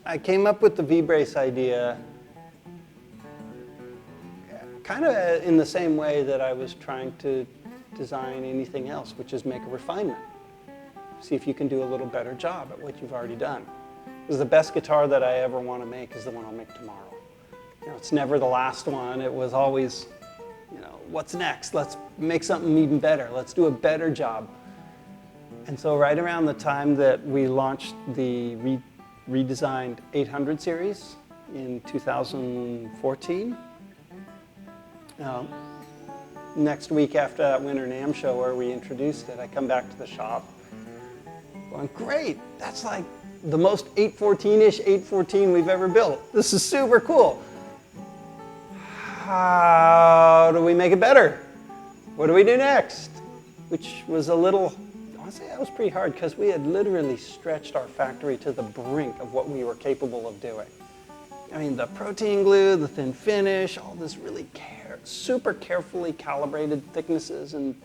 I came up with the V-brace idea kind of in the same way that I was trying to design anything else, which is make a refinement. See if you can do a little better job at what you've already done. Because the best guitar that I ever want to make is the one I'll make tomorrow. You know, it's never the last one. It was always, you know, what's next? Let's make something even better. Let's do a better job. And so right around the time that we launched the redesigned 800 series in 2014, next week after that Winter NAMM show where we introduced it, I come back to the shop going, great, that's like the most 814-ish 814 we've ever built. This is super cool. How do we make it better? What do we do next? Which was a little, honestly, that was pretty hard because we had literally stretched our factory to the brink of what we were capable of doing. I mean, the protein glue, the thin finish, all this really super carefully calibrated thicknesses and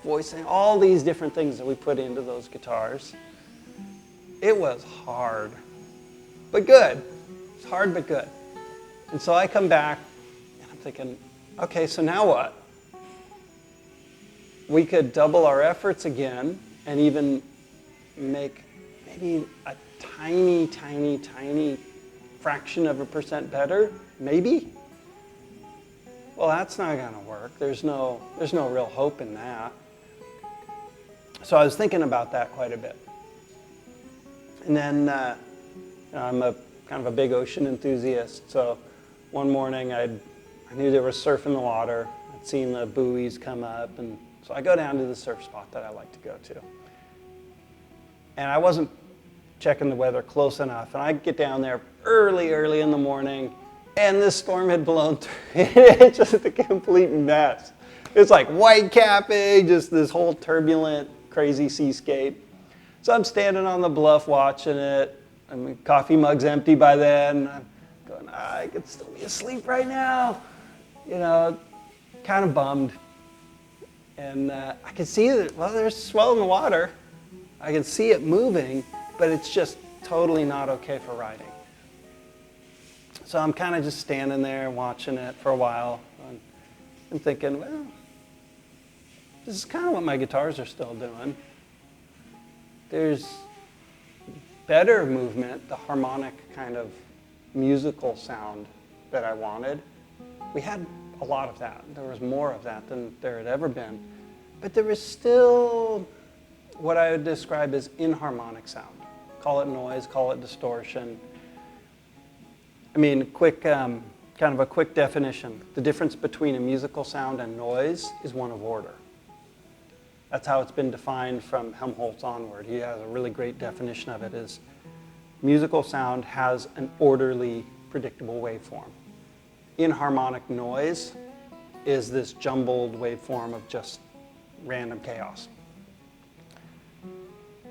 voicing, all these different things that we put into those guitars. It was hard, but good. It's hard, but good. And so I come back and I'm thinking, okay, so now what? We could double our efforts again and even make maybe a tiny, tiny, tiny fraction of a percent better, maybe. Well, that's not going to work. There's no real hope in that. So I was thinking about that quite a bit. And then I'm a kind of a big ocean enthusiast. So one morning I knew there was surf in the water. I'd seen the buoys come up, and so I go down to the surf spot that I like to go to. And I wasn't checking the weather close enough, and I get down there early in the morning. And this storm had blown through. It's just a complete mess. It's like white capping, just this whole turbulent, crazy seascape. So I'm standing on the bluff watching it. My coffee mug's empty by then. I'm going, I could still be asleep right now. You know, kind of bummed. And I can see that, well, there's swell in the water. I can see it moving, but it's just totally not okay for riding. So I'm kind of just standing there watching it for a while. I'm thinking, well, this is kind of what my guitars are still doing. There's better movement, the harmonic kind of musical sound that I wanted. We had a lot of that. There was more of that than there had ever been. But there was still what I would describe as inharmonic sound. Call it noise, call it distortion. I mean, kind of a quick definition. The difference between a musical sound and noise is one of order. That's how it's been defined from Helmholtz onward. He has a really great definition of it is musical sound has an orderly, predictable waveform. Inharmonic noise is this jumbled waveform of just random chaos.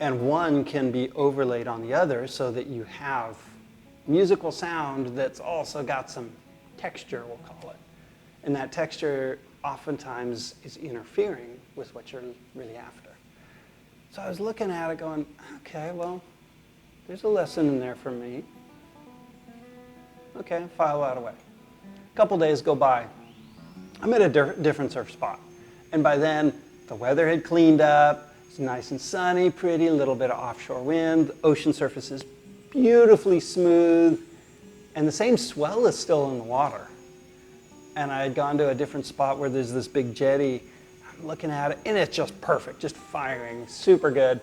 And one can be overlaid on the other so that you have musical sound that's also got some texture, we'll call it. And that texture oftentimes is interfering with what you're really after. So I was looking at it going, okay, well, there's a lesson in there for me. Okay, file that away. A couple days go by. I'm at a different surf spot. And by then, the weather had cleaned up. It's nice and sunny, pretty, a little bit of offshore wind. The ocean surface is beautifully smooth, and the same swell is still in the water. And I had gone to a different spot where there's this big jetty. I'm looking at it, and it's just perfect, just firing, super good.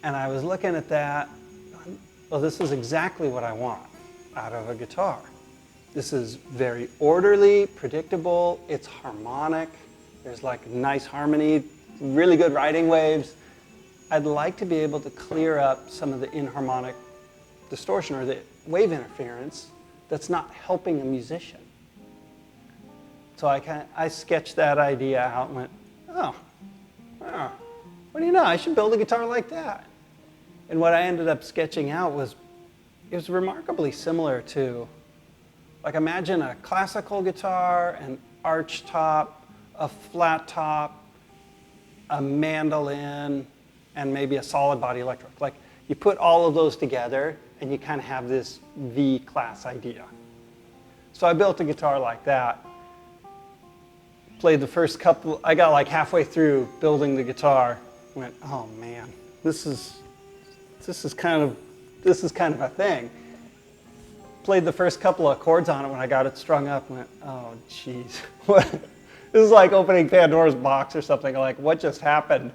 And I was looking at that, well, this is exactly what I want out of a guitar. This is very orderly, predictable, it's harmonic, there's like nice harmony, really good riding waves. I'd like to be able to clear up some of the inharmonic distortion or the wave interference that's not helping a musician. So I sketched that idea out and went, oh, what do you know, I should build a guitar like that. And what I ended up sketching out was, it was remarkably similar to, like imagine a classical guitar, an arch top, a flat top, a mandolin, and maybe a solid body electric. Like you put all of those together and you kind of have this V-class idea. So I built a guitar like that. Played the first couple, I got like halfway through building the guitar, went, oh man, this is kind of a thing. Played the first couple of chords on it when I got it strung up, went, oh geez, this is like opening Pandora's box or something. Like, what just happened?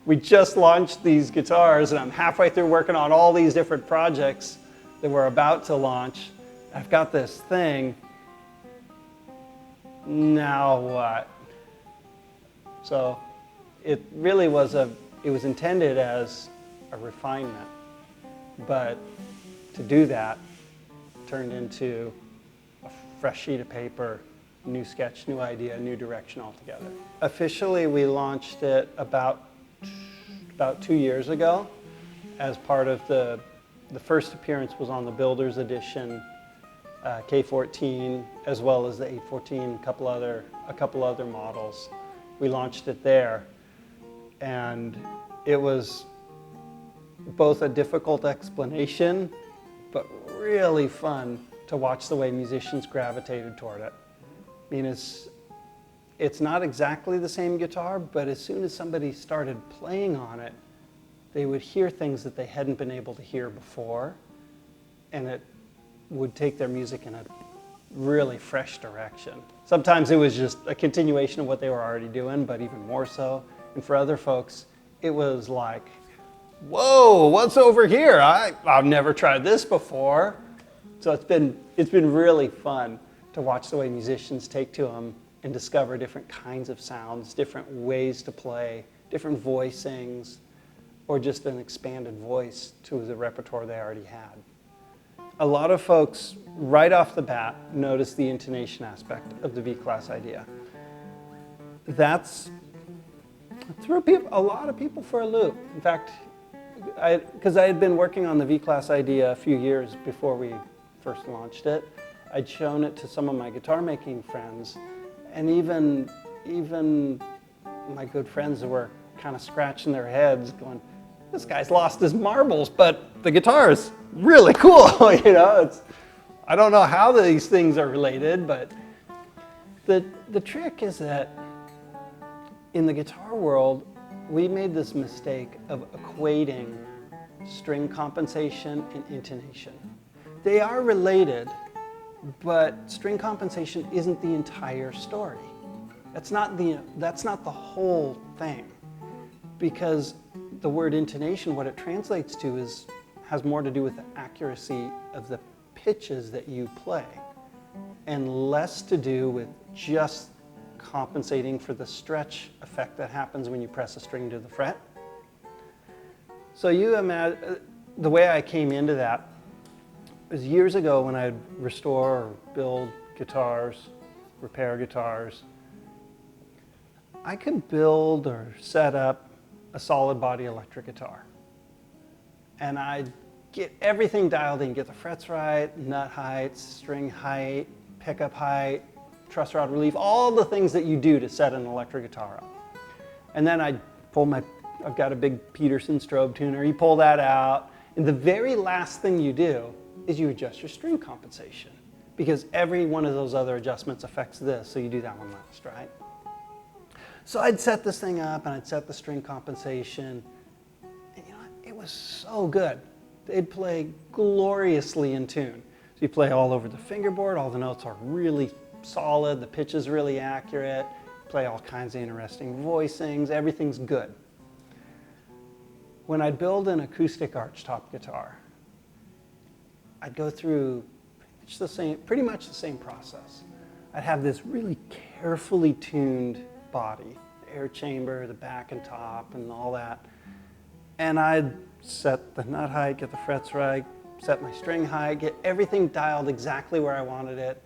We just launched these guitars, and I'm halfway through working on all these different projects that we're about to launch. I've got this thing. Now what? So it really was it was intended as a refinement, but to do that turned into a fresh sheet of paper, new sketch, new idea, new direction altogether. Officially, we launched it about 2 years ago as part of the first appearance was on the Builder's Edition K14, as well as the 814, a couple other models. We launched it there, and it was both a difficult explanation, but really fun to watch the way musicians gravitated toward it. I mean, it's not exactly the same guitar, but as soon as somebody started playing on it, they would hear things that they hadn't been able to hear before, and it would take their music in a really fresh direction. Sometimes it was just a continuation of what they were already doing, but even more so. And for other folks, it was like, whoa, what's over here? I've never tried this before. So it's been really fun to watch the way musicians take to them and discover different kinds of sounds, different ways to play, different voicings, or just an expanded voice to the repertoire they already had. A lot of folks, right off the bat, notice the intonation aspect of the V-class idea. That's threw a lot of people for a loop. In fact, because I had been working on the V-class idea a few years before we first launched it, I'd shown it to some of my guitar making friends, and even my good friends were kind of scratching their heads going, this guy's lost his marbles, but the guitar is really cool. You know, I don't know how these things are related, but the trick is that in the guitar world, we made this mistake of equating string compensation and intonation. They are related, but string compensation isn't the entire story. That's not the whole thing, because the word intonation, what it translates to has more to do with the accuracy of the pitches that you play, and less to do with just compensating for the stretch effect that happens when you press a string to the fret. So you imagine, the way I came into that was years ago when I'd restore or build guitars, repair guitars. I could build or set up a solid body electric guitar, and I'd get everything dialed in, get the frets right, nut height, string height, pickup height, truss rod relief, all the things that you do to set an electric guitar up. And then I've got a big Peterson strobe tuner, you pull that out, and the very last thing you do is you adjust your string compensation, because every one of those other adjustments affects this, so you do that one last, right? So I'd set this thing up and I'd set the string compensation, and you know, it was so good. They'd play gloriously in tune. So you play all over the fingerboard, all the notes are really solid, the pitch is really accurate, play all kinds of interesting voicings, everything's good. When I'd build an acoustic archtop guitar, I'd go through pretty much the same process. I'd have this really carefully tuned body, the air chamber, the back and top, and all that. And I'd set the nut height, get the frets right, set my string height, get everything dialed exactly where I wanted it.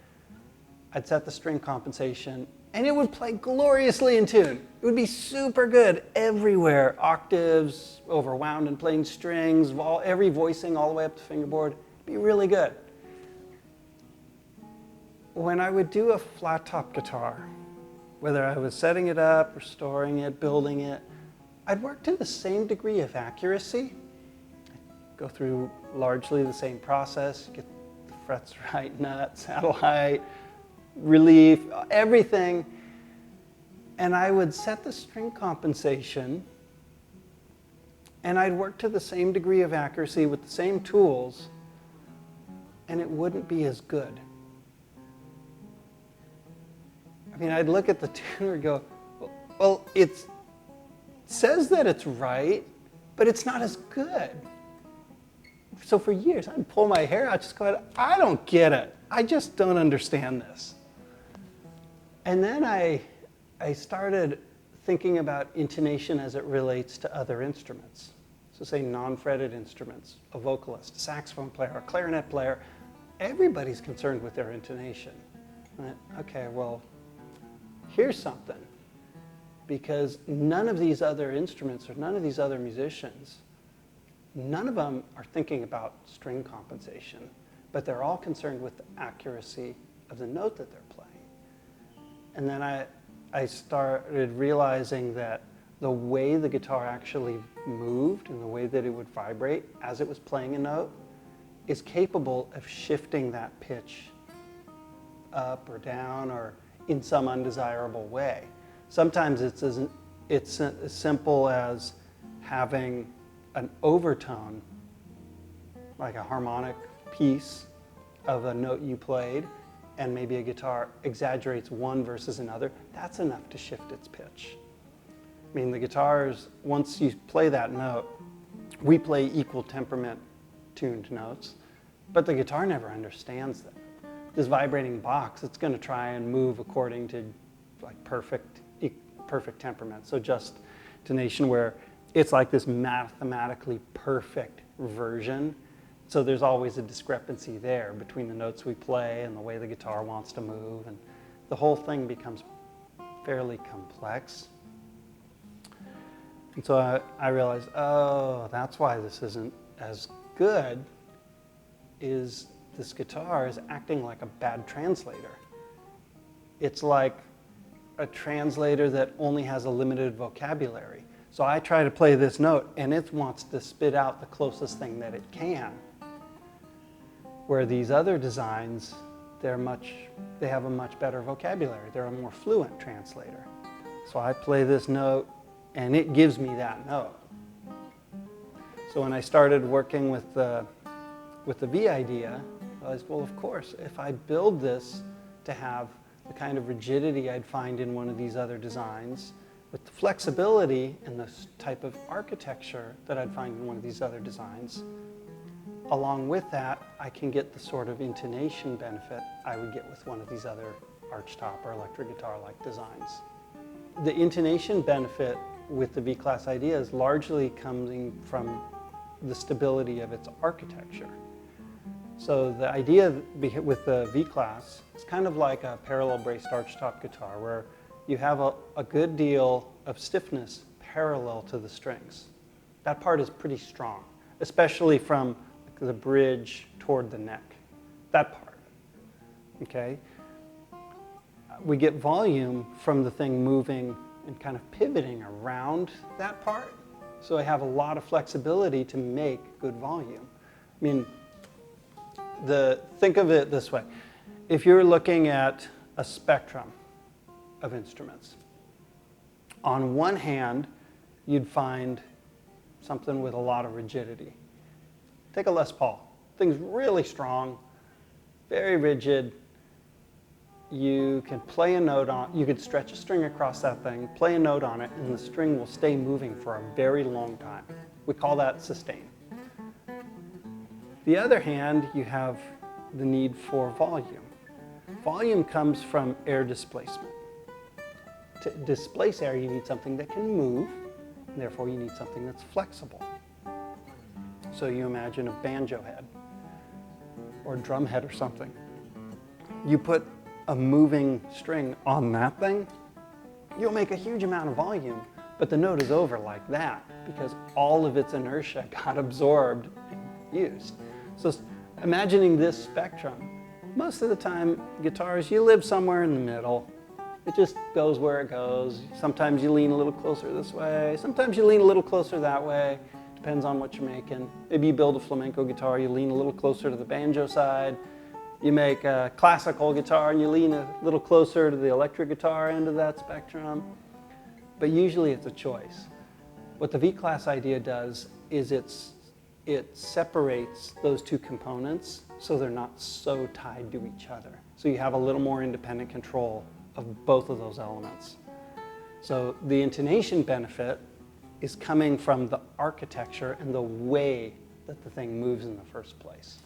I'd set the string compensation, and it would play gloriously in tune. It would be super good everywhere. Octaves, overwound and playing strings, every voicing all the way up to fingerboard. It'd be really good. When I would do a flat top guitar, whether I was setting it up, restoring it, building it, I'd work to the same degree of accuracy. I'd go through largely the same process. Get the frets right, nut, saddle height, relief, everything. And I would set the string compensation, and I'd work to the same degree of accuracy with the same tools, and it wouldn't be as good. I mean, I'd look at the tuner and go, well, it says that it's right, but it's not as good. So for years, I'd pull my hair out, just go, I don't get it. I just don't understand this. And then I started thinking about intonation as it relates to other instruments. So say non-fretted instruments, a vocalist, a saxophone player, a clarinet player, everybody's concerned with their intonation. Okay, well, here's something. Because none of these other instruments or none of these other musicians, none of them are thinking about string compensation, but they're all concerned with the accuracy of the note that they're playing. And then I started realizing that the way the guitar actually moved and the way that it would vibrate as it was playing a note is capable of shifting that pitch up or down or in some undesirable way. Sometimes it's as simple as having an overtone, like a harmonic piece of a note you played, and maybe a guitar exaggerates one versus another. That's enough to shift its pitch. I mean, the guitars, once you play that note, we play equal temperament tuned notes, but the guitar never understands that. This vibrating box, it's going to try and move according to like perfect temperament. So just intonation where it's like this mathematically perfect version. So there's always a discrepancy there between the notes we play and the way the guitar wants to move, and the whole thing becomes fairly complex. And so I realized, oh, that's why this isn't as good, is this guitar is acting like a bad translator. It's like a translator that only has a limited vocabulary. So I try to play this note, and it wants to spit out the closest thing that it can. Where these other designs, they have a much better vocabulary. They're a more fluent translator. So I play this note, and it gives me that note. So when I started working with the V idea, I realized, well, of course, if I build this to have the kind of rigidity I'd find in one of these other designs, with the flexibility and the type of architecture that I'd find in one of these other designs, along with that, I can get the sort of intonation benefit I would get with one of these other archtop or electric guitar-like designs. The intonation benefit with the V-class idea is largely coming from the stability of its architecture. So the idea with the V-class is kind of like a parallel braced archtop guitar where you have a good deal of stiffness parallel to the strings. That part is pretty strong, especially from the bridge toward the neck, that part, okay? We get volume from the thing moving and kind of pivoting around that part, so I have a lot of flexibility to make good volume. I mean, think of it this way. If you're looking at a spectrum of instruments, on one hand, you'd find something with a lot of rigidity. Take a Les Paul. Thing's really strong, very rigid. You can play a note on, you could stretch a string across that thing, play a note on it, and the string will stay moving for a very long time. We call that sustain. The other hand, you have the need for volume. Volume comes from air displacement. To displace air, you need something that can move, and therefore you need something that's flexible. So you imagine a banjo head or a drum head or something. You put a moving string on that thing, you'll make a huge amount of volume, but the note is over like that because all of its inertia got absorbed and used. So imagining this spectrum, most of the time guitars, you live somewhere in the middle. It just goes where it goes. Sometimes you lean a little closer this way, sometimes you lean a little closer that way. Depends on what you're making. Maybe you build a flamenco guitar, you lean a little closer to the banjo side. You make a classical guitar and you lean a little closer to the electric guitar end of that spectrum. But usually it's a choice. What the V-class idea does is it separates those two components so they're not so tied to each other. So you have a little more independent control of both of those elements. So the intonation benefit is coming from the architecture and the way that the thing moves in the first place.